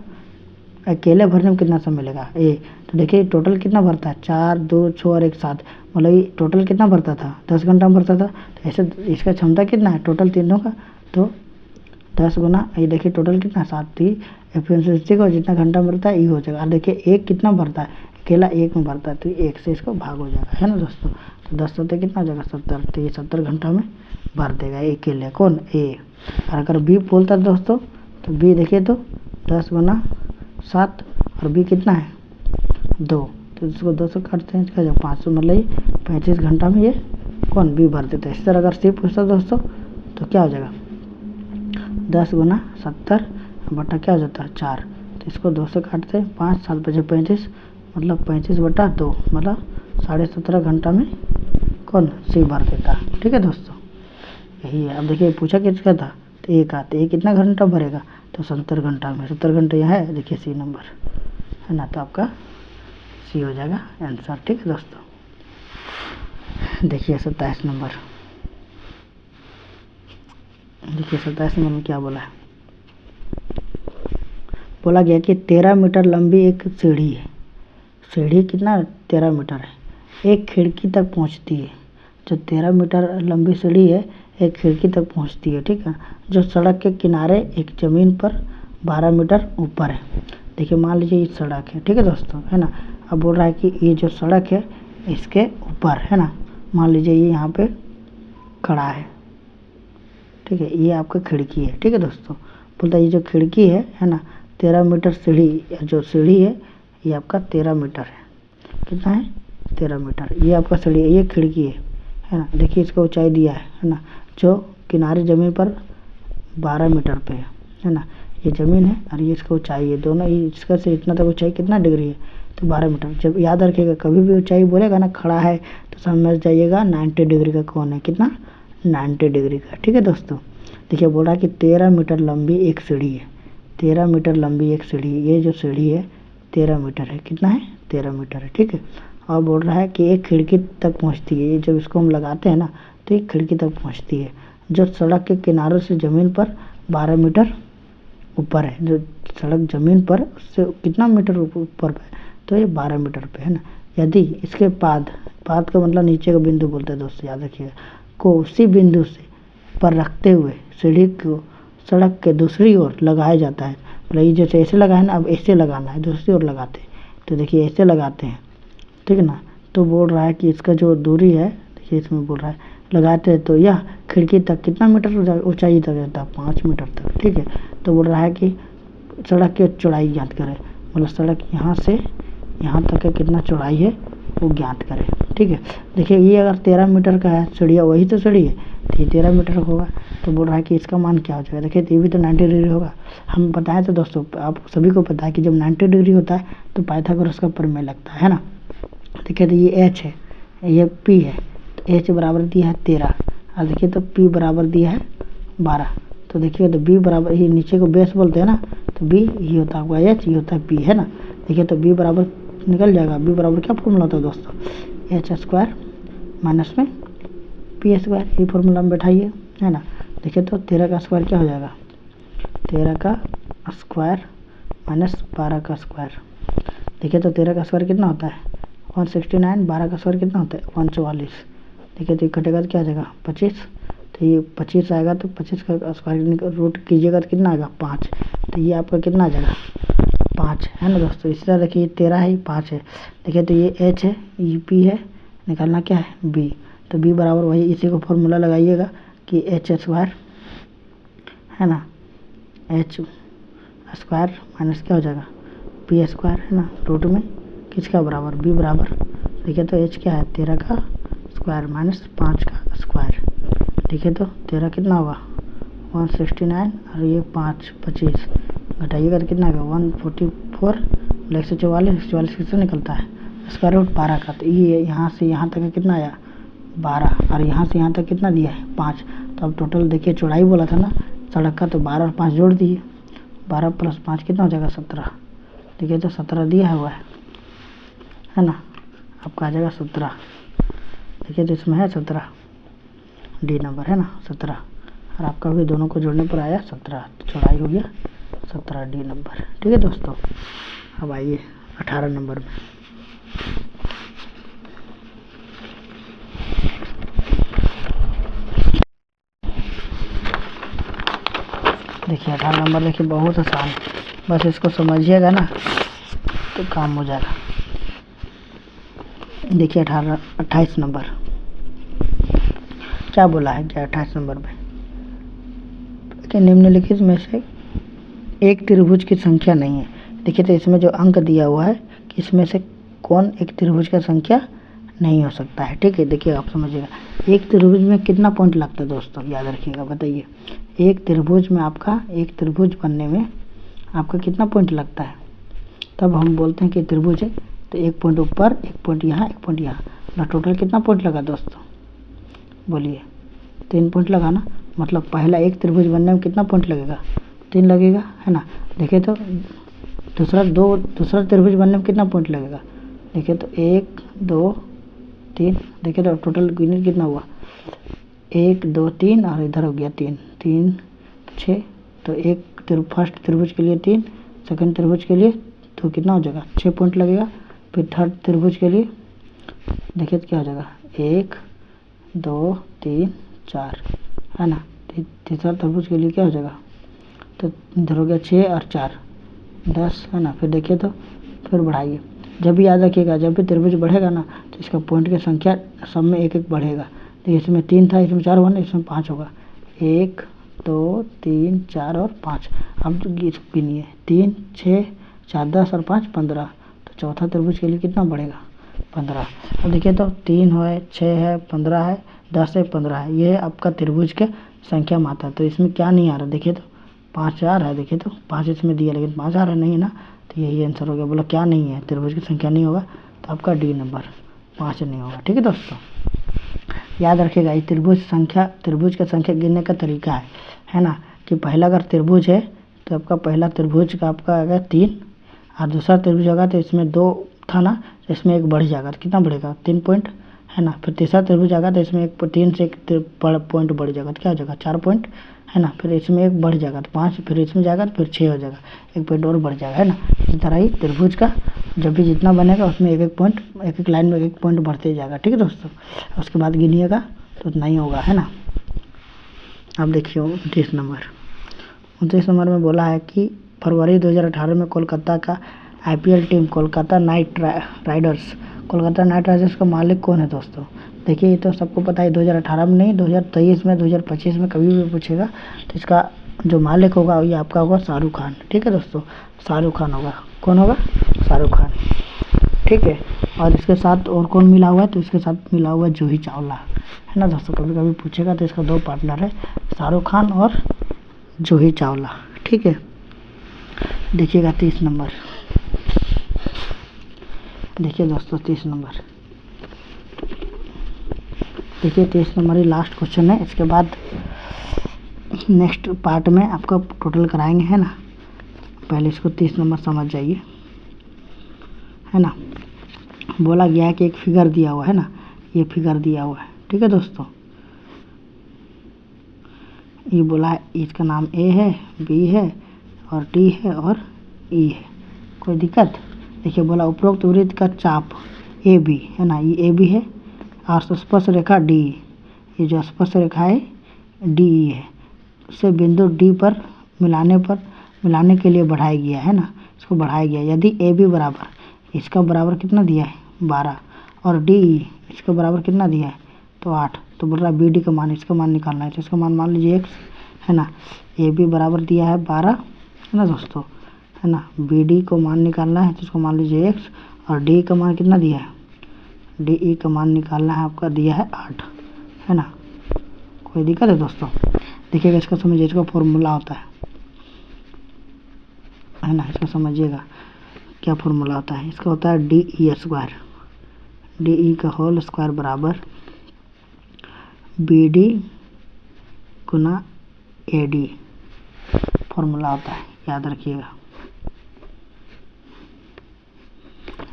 अकेले भरने में कितना समय मिलेगा ए, तो देखिए टोटल कितना भरता है 4, 2, 6 और 1 7, मतलब ये टोटल कितना भरता था 10 घंटा में भरता था। तो ऐसे इसका क्षमता कितना है टोटल तीनों का, तो 10 गुना ये देखिए टोटल कितना 7, तो एफिशिएंसी को जितना घंटा भरता है ये हो जाएगा। और देखिए एक कितना भरता है अकेला 1 में भरता है, तो 1 से इसको भाग हो जाएगा, है ना दोस्तों। तो 10 सत्ते कितना हो जाएगा 70, तो ये 70 घंटा में भर देगा अकेले कौन ए। और अगर बी बोलता दोस्तों तो बी देखिए तो 10 गुना 7 और बी कितना है 2, तो इसको 2 से काटते हैं, इसका जब 500 मतलब ये 35 घंटा में ये कौन बी भर देता है। इस तरह अगर सी पूछता दोस्तों तो क्या हो जाएगा 10 गुना 70 बटा क्या हो जाता है 4, तो इसको 2 से काटते हैं, 5 7 बजे 35 मतलब 35 बटा 2 मतलब 17.5 घंटा में कौन सी भर देता है। ठीक है दोस्तों, यही है। अब देखिए पूछा किसका था, तो ए का, तो ए कितना घंटा भरेगा तो 70 घंटा में, 70 घंटे यहाँ है देखिए सी नंबर, है ना, तो आपका सी हो जाएगा आंसर। ठीक है दोस्तों, देखिए 27 नंबर, देखिए 27 नंबर में क्या बोला है। बोला गया कि 13 मीटर लंबी एक सीढ़ी है, सीढ़ी कितना 13 मीटर है, एक खिड़की तक पहुंचती है। जो 13 मीटर लंबी सीढ़ी है एक खिड़की तक पहुंचती है, ठीक है, जो सड़क के किनारे एक ज़मीन पर 12 मीटर ऊपर है। देखिए मान लीजिए ये सड़क है, ठीक है दोस्तों, है ना। अब बोल रहा है कि ये जो सड़क है इसके ऊपर, है ना, मान लीजिए ये यहाँ पे खड़ा है, ठीक है, ये आपका खिड़की है। ठीक है दोस्तों, बोलता है ये जो खिड़की है ना 13 मीटर सीढ़ी, जो सीढ़ी है ये आपका 13 मीटर है, कितना है 13 मीटर, ये आपका सीढ़ी है, ये खिड़की है ना। देखिए इसका ऊंचाई दिया है ना, जो किनारे ज़मीन पर 12 मीटर पे है ना, ये ज़मीन है और ये इसका ऊंचाई है, दोनों ही इसका से इतना तक ऊंचाई कितना डिग्री है तो 12 मीटर। जब याद रखिएगा कभी भी ऊंचाई बोलेगा ना खड़ा है तो समझ जाइएगा 90 डिग्री का कौन है, कितना 90 डिग्री का। ठीक है दोस्तों, देखिए बोल रहा है कि 13 मीटर लंबी एक सीढ़ी है, 13 मीटर लंबी एक सीढ़ी, ये जो सीढ़ी है 13 मीटर है, कितना है 13 मीटर है। ठीक है, और बोल रहा है कि एक खिड़की तक पहुंचती है, ये जब इसको हम लगाते हैं ना तो एक खिड़की तक पहुंचती है, जो सड़क के किनारों से ज़मीन पर 12 मीटर ऊपर है। जो सड़क ज़मीन पर उससे कितना मीटर ऊपर पे, तो ये 12 मीटर पे है ना। यदि इसके पाद का मतलब नीचे का बिंदु बोलते हैं दोस्तों, याद रखिएगा, को उसी बिंदु से पर रखते हुए सीढ़ी को सड़क के दूसरी ओर लगाया जाता है। मतलब ये जैसे ऐसे लगाए ना, अब ऐसे लगाना है, दूसरी ओर लगाते हैं, तो देखिए ऐसे लगाते हैं, ठीक है ना। तो बोल रहा है कि इसका जो दूरी है, देखिए इसमें बोल रहा है लगाते हैं तो यह खिड़की तक कितना मीटर ऊंचाई तक रहता है 5 मीटर तक। ठीक है, तो बोल रहा है कि सड़क की चौड़ाई ज्ञात करें, मतलब सड़क यहाँ से यहाँ तक का कितना चौड़ाई है वो ज्ञात करें। ठीक है, देखिए ये अगर 13 मीटर का है सीढ़िया, वही तो सीढ़ी है, तो ये 13 मीटर होगा। तो बोल रहा है कि इसका मान क्या हो जाएगा, देखिए ये भी तो 90 डिग्री होगा। हम बताएं तो दोस्तों आप सभी को पता है कि जब 90 डिग्री होता है तो पाइथागोरस का प्रमेय लगता है ना। देखिए तो ये h है, ये p है, तो h बराबर दिया है 13 और देखिए तो p बराबर दिया है 12। तो देखिए तो b बराबर, ये नीचे को बेस बोलते हैं ना, तो b ये होता है आपका h, ये होता है p, है ना। देखिए तो b बराबर निकल जाएगा, b बराबर क्या फॉर्मूला होता है दोस्तों, h स्क्वायर माइनस में p स्क्वायर, ये फॉर्मूला में बैठाइए, है ना। देखिए तो 13 का स्क्वायर क्या हो जाएगा, 13 का स्क्वायर माइनस 12 का स्क्वायर। देखिए तो 13 का स्क्वायर कितना होता है 169, 12 का स्क्वायर कितना होता है 144। देखिए तो कटेगा तो क्या आ जाएगा 25, तो ये 25 आएगा, तो 25 का स्क्वायर रूट कीजिएगा तो कितना आएगा 5, तो ये आपका कितना आ जाएगा 5, है ना दोस्तों। इसी तरह देखिए 13 है 5 है, देखिए तो ये h है, ये p है, निकालना क्या है b, तो b बराबर वही इसी को फॉर्मूला लगाइएगा कि h स्क्वायर है ना, h स्क्वायर माइनस क्या हो जाएगा p स्क्वायर, है ना, रूट में किसका बराबर b बराबर, देखिए तो h क्या है 13 का स्क्वायर माइनस 5 का स्क्वायर। देखिए तो 13 कितना होगा 169 और ये 5 25 घटाइएगा तो कितना होगा 144, 144 किससे निकलता है स्क्वायर रूट 12 का, तो ये यहाँ से यहाँ तक कितना आया 12, और यहाँ से यहाँ तक कितना दिया है 5। तो अब टोटल देखिए चौड़ाई बोला था ना सड़क का, तो 12 और 5 जोड़ दिए, 12 + 5 कितना हो जाएगा 17। देखिए तो 17 दिया हुआ है ना, आपका आ जाएगा 17। देखिए तो इसमें है 17, डी नंबर है ना 17, और आपका भी दोनों को जोड़ने पर आया 17, तो चौड़ाई हो गया 17, डी नंबर। ठीक है दोस्तों, अब आइए 18 नंबर में। देखिए 18 नंबर, देखिए बहुत आसान है, बस इसको समझिएगा ना तो काम हो जाएगा। देखिए 28 नंबर क्या बोला है कि 28 नंबर में कि निम्नलिखित में से एक त्रिभुज की संख्या नहीं है। देखिए तो इसमें जो अंक दिया हुआ है कि इसमें से कौन एक त्रिभुज का संख्या नहीं हो सकता है। ठीक है, देखिए आप समझिएगा, एक त्रिभुज में कितना पॉइंट लगता है दोस्तों, याद रखिएगा, बताइए। एक त्रिभुज में आपका, एक त्रिभुज बनने में आपका कितना पॉइंट लगता है, तब हम बोलते हैं कि त्रिभुज है। तो एक पॉइंट ऊपर, एक पॉइंट यहाँ, एक पॉइंट यहाँ, मतलब टोटल कितना पॉइंट लगा दोस्तों, बोलिए 3 पॉइंट लगा ना। मतलब पहला एक त्रिभुज बनने में कितना पॉइंट लगेगा, 3 लगेगा, है ना। देखिए तो दूसरा त्रिभुज बनने में कितना पॉइंट लगेगा, देखिए तो 1 2 3, देखिए तो टोटल यूनिट कितना हुआ 1 2 3, और इधर हो गया 3 3 6। तो फर्स्ट त्रिभुज के लिए 3, सेकंड त्रिभुज के लिए तो कितना हो जाएगा 6 पॉइंट लगेगा। फिर थर्ड त्रिभुज के लिए देखिए तो क्या हो जाएगा 1 2 3 4, है ना। तीसरा त्रिभुज के लिए क्या हो जाएगा, तो इधर हो गया 6 और 4 10, है ना। फिर देखिए तो फिर बढ़ाइए, जब भी याद रखिएगा, जब भी त्रिभुज बढ़ेगा ना तो इसका पॉइंट की संख्या सब में एक एक बढ़ेगा। तो इसमें 3 था, इसमें 4 हुआ ना, इसमें 5 होगा, 1 2 3 4 और 5। अब गिनिए 3 6 4 10 और 5 15, तो चौथा त्रिभुज के लिए कितना बढ़ेगा 15। अब देखिए तो 3 है, 6 है, 15 है, 10 है, 15 है, ये आपका त्रिभुज के संख्या मात्रा। तो इसमें क्या नहीं आ रहा, देखिए तो 5 आ रहा है, देखिए तो 5 इसमें दिया, लेकिन 5 आ रहा नहीं है ना, तो यही आंसर हो गया। बोला क्या नहीं है, त्रिभुज की संख्या नहीं होगा, तो आपका डी नंबर 5 नहीं होगा। ठीक है दोस्तों, याद रखिएगा, ये त्रिभुज का संख्या गिनने का तरीका है ना, कि पहला अगर त्रिभुज है तो आपका पहला त्रिभुज का आपका आएगा 3, और दूसरा त्रिभुज होगा तो इसमें 2 था ना, तो इसमें एक बढ़ जाएगा, तो कितना बढ़ेगा 3 पॉइंट, है ना। फिर तीसरा त्रिभुज आएगा तो इसमें 3 से एक पॉइंट बढ़ जाएगा, तो क्या हो जाएगा 4 पॉइंट, है ना। फिर इसमें एक बढ़ जाएगा तो 5, फिर इसमें जाएगा तो फिर 6 हो जाएगा, एक पॉइंट और बढ़ जाएगा, है ना। इस तरह ही त्रिभुज का जब भी जितना बनेगा उसमें एक एक पॉइंट, एक एक लाइन में एक पॉइंट बढ़ते जाएगा। ठीक है दोस्तों, उसके बाद गिनिएगा तो उतना ही होगा, है ना। अब देखिए 29 नंबर में बोला है कि फरवरी 2018 में कोलकाता का IPL team Kolkata night Riders का मालिक कौन है दोस्तों। देखिए ये तो सबको पता है, 2018 में नहीं, 2023 में, 2025 में कभी भी पूछेगा तो इसका जो मालिक होगा ये आपका होगा शाहरुख खान। ठीक है दोस्तों, शाहरुख खान होगा। कौन होगा, शाहरुख खान। ठीक है, और इसके साथ और कौन मिला हुआ है, तो इसके साथ मिला हुआ है जूही चावला, है ना दोस्तों। कभी कभी पूछेगा तो इसका 2 पार्टनर है, शाहरुख खान और जूही चावला। ठीक है, देखिएगा 30 नंबर, देखिए दोस्तों 30 नंबर, देखिए 30 नंबर ही लास्ट क्वेश्चन है। इसके बाद नेक्स्ट पार्ट में आपका टोटल कराएंगे, है ना। पहले इसको 30 नंबर समझ जाइए, है ना। बोला गया है कि एक फिगर दिया हुआ है ना, ये फिगर दिया हुआ है। ठीक है दोस्तों, ये बोला है इसका नाम A है, B है और D है और E है, कोई दिक्कत। देखिए बोला उपरोक्त वृत्त का चाप AB है ना, ये AB है, और स्पर्श रेखा D, ये जो स्पर्श रेखा है DE है, उसे बिंदु D पर मिलाने के लिए बढ़ाया गया है ना, इसको बढ़ाया गया। यदि AB बराबर, इसका बराबर कितना दिया है 12, और DE इसका बराबर कितना दिया है तो 8, तो बोल रहा है BD का मान, इसका मान निकालना है। तो इसका मान मान लीजिए x, है ना। AB बराबर दिया है 12, है ना दोस्तों, है ना। BD को मान निकालना है, तो इसको मान लीजिए x, और DE का मान कितना दिया है, DE का मान निकालना है आपका दिया है 8, है ना। कोई दिक्कत है दोस्तों। देखिएगा इसका समझिए, इसका फॉर्मूला होता है ना, इसको समझिएगा क्या फॉर्मूला होता है। इसका होता है DE स्क्वायर, डी ई का होल स्क्वायर बराबर बी डी गुना ए डी फॉर्मूला होता है, याद रखिएगा,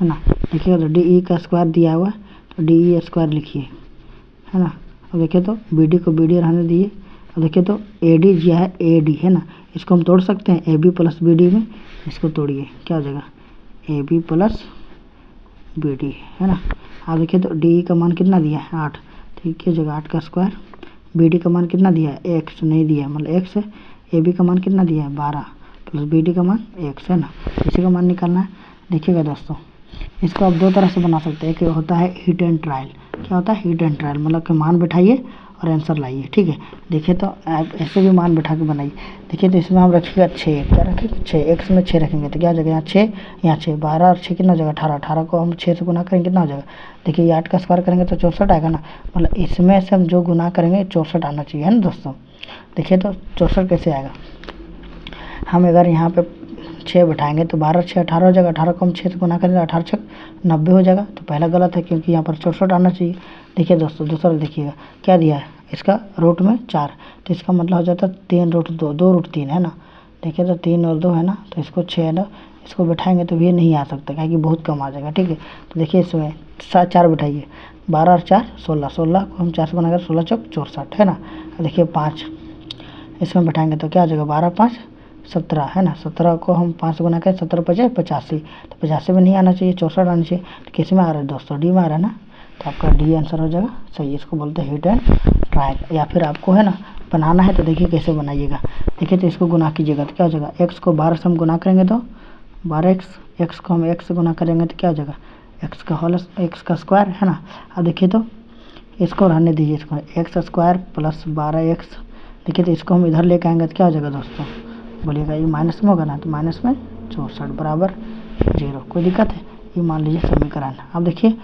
है ना। देखिएगा तो डी ई का स्क्वायर दिया हुआ है तो डी ई स्क्वायर लिखिए, है ना। अब देखिए तो बी डी को बी डी रहने दीजिए। अब देखिए तो ए डी दिया है ए डी, है ना, इसको हम तोड़ सकते हैं A B plus B D में, इसको तोड़िए, क्या हो जाएगा A B plus B D, है ना। अब देखिए तो डी ई का मान कितना दिया है 8, ठीक है, जगह 8 का स्क्वायर। बी डी का मान कितना दिया है एक्स नहीं दिया है, मतलब एक्स है। ए बी का मान कितना दिया है 12 प्लस बी डी का मान एक्स, है ना, इसी का मान निकालना है। देखिएगा दोस्तों, इसको आप दो तरह से बना सकते हैं। एक होता है हिट एंड ट्रायल। क्या होता है हिट एंड ट्रायल, मतलब कि मान बैठाइए और आंसर लाइए, ठीक है। देखिए तो आप ऐसे भी मान बैठा के बनाइए। देखिए तो इसमें हम रखिएगा 6, क्या रखेंगे 6, एक्स में 6 रखेंगे तो क्या हो जाएगा यहाँ 6, यहाँ 6, 12 और 6 कितना हो जाएगा 18, 18 को हम 6 से गुना करेंगे कितना हो जाएगा। देखिए ये 8 का स्क्वायर करेंगे तो 64 आएगा ना, मतलब इसमें से हम जो गुना करेंगे 64 आना चाहिए, है ना दोस्तों। देखिए तो 64 कैसे आएगा, हम अगर यहाँ पे 6 बैठाएंगे तो 12 6 18 हो जाएगा, 18 को हम 6 से गुना करेंगे 18 6 90 हो जाएगा, तो पहला गलत है क्योंकि यहाँ पर 64 आना चाहिए। देखिए दोस्तों दूसरा देखिएगा क्या दिया है, इसका रूट में 4, तो इसका मतलब हो जाता है 3 रूट 2, 2 रूट 3, है ना। देखिए तो 3 और 2 है ना, तो इसको 6 है ना, इसको बैठाएंगे तो भी नहीं आ सकता क्योंकि बहुत कम आ जाएगा, ठीक है। तो देखिए इसमें 4 बैठाइए, 12 और 4 16, 16 को हम 4 से बनाकर 16 चौक 64, है ना। देखिए 5 इसमें बैठाएंगे तो क्या हो जाएगा 12 5 17, है ना। 17 को हम 5 से गुना करें 17 5 85, तो 85 में नहीं आना चाहिए, 64 आना चाहिए। तो किस में आ रहा है दोस्तों, डी में आ रहा है ना, तो आपका डी आंसर हो जाएगा सही। इसको बोलते हैं हिट एंड ट्रायल। या फिर आपको है ना बनाना है तो देखिए कैसे बनाइएगा। देखिए तो इसको गुना कीजिएगा तो क्या हो जाएगा, एक्स को 12 से हम गुना करेंगे तो 12x, एक्स को हम एक्स से गुना करेंगे तो क्या हो जाएगा एक्स का होल एक्स का स्क्वायर, है ना। अब देखिए तो इसको रहने दीजिए, इसको एक्स स्क्वायर प्लस 12x। देखिए तो इसको हम इधर लेके आएंगे तो क्या हो जाएगा दोस्तों, बोलिएगा ये माइनस में होगा ना, तो माइनस में 64 बराबर 0। कोई दिक्कत है, ये मान लीजिए समीकरण। अब देखिए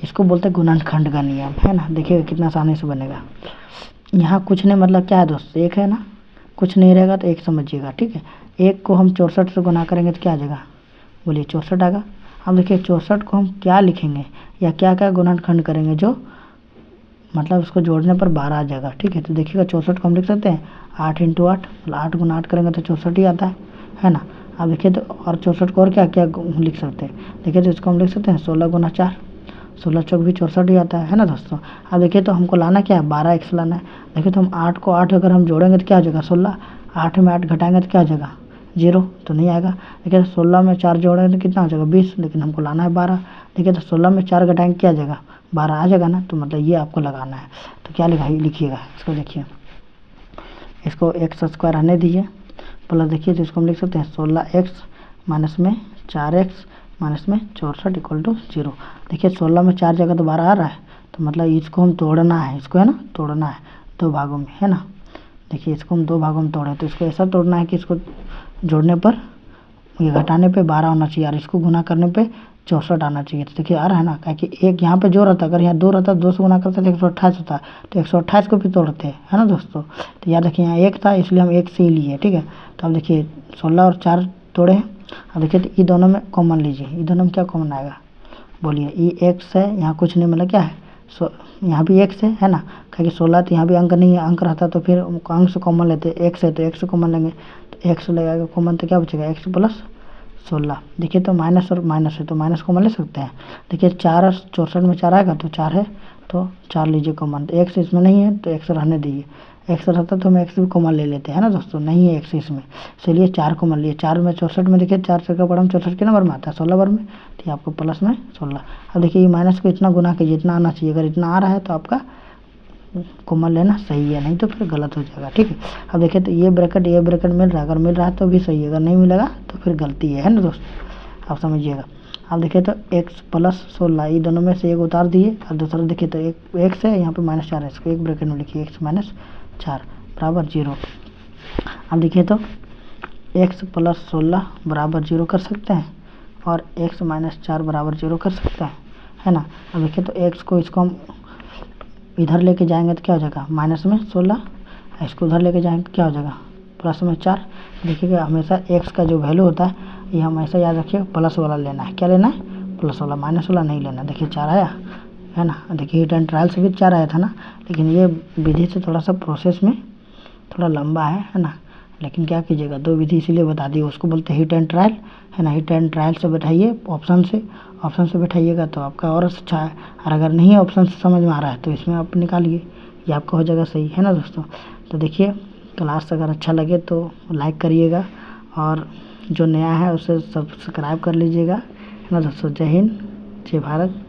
इसको बोलते हैं गुणनखंड का नियम, है ना। देखिएगा कितना आसानी से बनेगा। यहाँ कुछ नहीं मतलब क्या है दोस्तों, एक है ना, कुछ नहीं रहेगा तो एक समझिएगा, ठीक है। एक को हम 64 से गुना करेंगे तो क्या आ जाएगा, बोलिए 64 आएगा। अब देखिए 64 को हम क्या लिखेंगे या क्या क्या गुणनखंड करेंगे, जो मतलब इसको जोड़ने पर 12 आ जाएगा, ठीक है। तो देखिएगा 64 को हम लिख सकते हैं 8 × 8, मतलब 8 गुना 8 करेंगे तो 64 ही आता है ना। अब देखिए तो और 64 को और क्या क्या लिख सकते हैं, देखिए तो इसको हम लिख सकते हैं 16 गुना 4, 16 चौक भी 64 ही आता है ना दोस्तों। अब देखिए तो हमको लाना क्या है 12x लाना है। देखिए तो हम 8 को 8 अगर हम जोड़ेंगे तो क्या हो जाएगा 16, 8 में 8 घटाएंगे तो क्या हो जाएगा 0, तो नहीं आएगा। देखिए तो 16 में 4 जोड़ेंगे तो कितना हो जाएगा 20, लेकिन हमको लाना है 12। देखिए तो 16 में 4 घटाएंगे क्या आ जाएगा 12 आ जाएगा ना, तो मतलब ये आपको लगाना है। तो क्या लिखिएगा इसको, देखिए इसको एक्स स्क्वायर रहने दीजिए प्लस, देखिए तो इसको हम लिख सकते हैं 16x माइनस में 4x माइनस में 64 इक्वल टू 0। देखिए 16 में 4 जगह तो 12 आ रहा है, तो मतलब इसको हम तोड़ना है, इसको है ना तोड़ना है 2 भागों में, है ना। देखिए इसको हम 2 भागों में तोड़े तो इसको ऐसा तोड़ना है कि इसको जोड़ने पर ये घटाने पे 12 होना चाहिए और इसको गुना करने पे 64 आना चाहिए। तो देखिए आ रहा है ना, क्या कि एक यहाँ पे जो रहता, अगर यहाँ 2 रहता 2 से गुना करते तो 128 होता, तो 128 को भी तोड़ते हैं, है ना दोस्तों। तो याद रखिए यहाँ 1 था इसलिए हम 1 से ही लिए, ठीक है। तो अब देखिए 16 और 4 तोड़े हैं। अब देखिए तो ये दोनों में कॉमन लीजिए, ये दोनों में क्या कॉमन आएगा, बोलिए ये x है, यहाँ कुछ नहीं मतलब क्या है यहाँ भी x है ना, क्योंकि 16 तो यहाँ भी अंक नहीं है, अंक रहता तो फिर अंक से कॉमन लेते, x है तो x से कॉमन लेंगे, तो x लगाएगा कॉमन तो क्या बचेगा x प्लस 16। देखिए तो माइनस और माइनस है तो माइनस कॉमन ले सकते हैं। देखिए 4 और 64 में 4 आएगा तो 4 है तो 4 लीजिए कॉमन, तो x इसमें नहीं है तो x रहने दीजिए, x रहता तो हम x भी कॉमन ले लेते हैं ना दोस्तों, नहीं है x इसमें, इसलिए 4 कॉमन लिए। 4 में 64 में देखिए 4 से का बड़ा 64 के नंबर में आता है 16 बार में, तो आपको प्लस में 16। अब देखिए ये माइनस को इतना गुना कीजिए, इतना आना चाहिए, अगर इतना आ रहा है तो आपका कॉमन लेना सही है, नहीं तो फिर गलत हो जाएगा, ठीक है। अब देखिए तो ये ब्रैकेट मिल रहा है, अगर मिल रहा है तो भी सही है, अगर नहीं मिलेगा तो फिर गलती है ना दोस्तों, आप समझिएगा। अब देखिए तो x प्लस 16 ये दोनों में से एक उतार दिए और दूसरा देखिए तो एक x है, यहाँ पे -4 है, इसको एक ब्रैकेट में लिखिए x माइनस 4 बराबर 0। अब देखिए तो x प्लस 16 बराबर 0 कर सकते हैं और x माइनस 4 बराबर 0 कर सकते हैं, है ना। अब देखिए तो x को इसको हम इधर लेके जाएंगे तो क्या हो जाएगा माइनस में 16, इसको उधर लेके जाएंगे तो क्या हो जाएगा प्लस में 4। देखिएगा हमेशा x का जो वैल्यू होता है ये हमेशा याद रखिए प्लस वाला लेना है, क्या लेना है प्लस वाला माइनस वाला नहीं लेना। देखिए 4 आया है ना। देखिए हीट एंड ट्रायल से भी 4 आया था ना, लेकिन ये विधि से थोड़ा सा प्रोसेस में थोड़ा लंबा है ना। लेकिन क्या कीजिएगा, 2 विधि इसीलिए बता दी, उसको बोलते हैं हीट एंड ट्रायल है ना। हीट एंड ट्रायल से बैठाइए ऑप्शन से बैठाइएगा तो आपका और अच्छा है। और अगर नहीं ऑप्शन से समझ में आ रहा है तो इसमें आप निकालिए, ये आपका हो जाएगा सही, है ना दोस्तों। तो देखिए क्लास अगर अच्छा लगे तो लाइक करिएगा, और जो नया है उसे सब्सक्राइब कर लीजिएगा, है ना दोस्तों। जय हिंद, जय भारत।